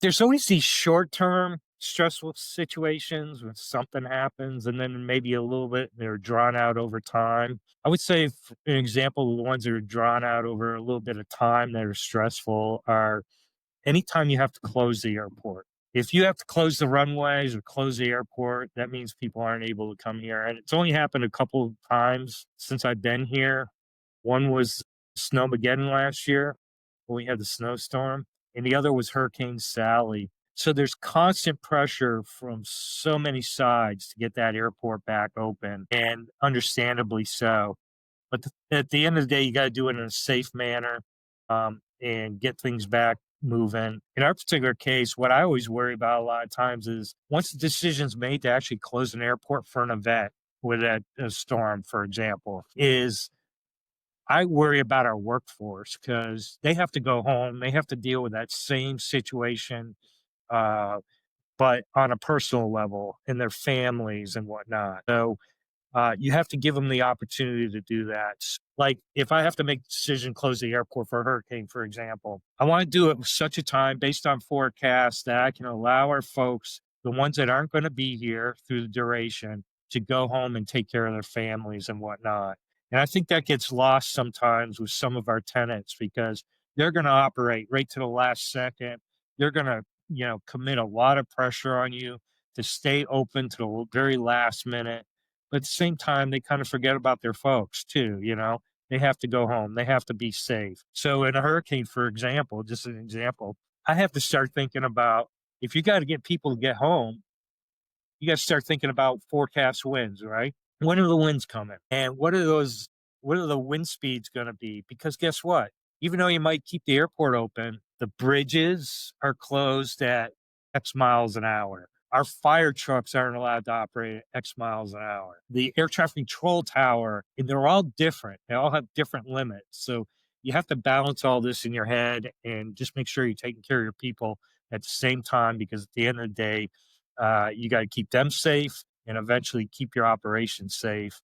There's always these short-term stressful situations when something happens, and then maybe a little bit they're drawn out over time. I would say, f an example of the ones that are drawn out over a little bit of time that are stressful are anytime you have to close the airport. If you have to close the runways or close the airport, that means people aren't able to come here, and it's only happened a couple of times since I've been here. One was Snowmageddon last year when we had the snowstorm, and the other was Hurricane Sally. So there's constant pressure from so many sides to get that airport back open, and understandably so. But at the end of the day, you got to do it in a safe manner, and get things back moving. In our particular case, what I always worry about a lot of times is once the decision's made to actually close an airport for an event, with a storm, for example, is I worry about our workforce because they have to go home. They have to deal with that same situation, uh, but on a personal level in their families and whatnot. So you have to give them the opportunity to do that. Like if I have to make a decision, close the airport for a hurricane, for example, I want to do it with such a time based on forecasts that I can allow our folks, the ones that aren't going to be here through the duration, to go home and take care of their families and whatnot. And I think that gets lost sometimes with some of our tenants because they're going to operate right to the last second. They're going to, commit a lot of pressure on you to stay open to the very last minute, but at the same time, they kind of forget about their folks too, you know? They have to go home. They have to be safe. So in a hurricane, for example, just an example, I have to start thinking about if you got to get people to get home, you got to start thinking about forecast winds, right? When are the winds coming? And what are the wind speeds going to be? Because guess what? Even though you might keep the airport open, the bridges are closed at X miles an hour. Our fire trucks aren't allowed to operate at X miles an hour. The air traffic control tower, and they're all different. They all have different limits. So you have to balance all this in your head and just make sure you're taking care of your people at the same time because at the end of the day, you got to keep them safe and eventually keep your operations safe.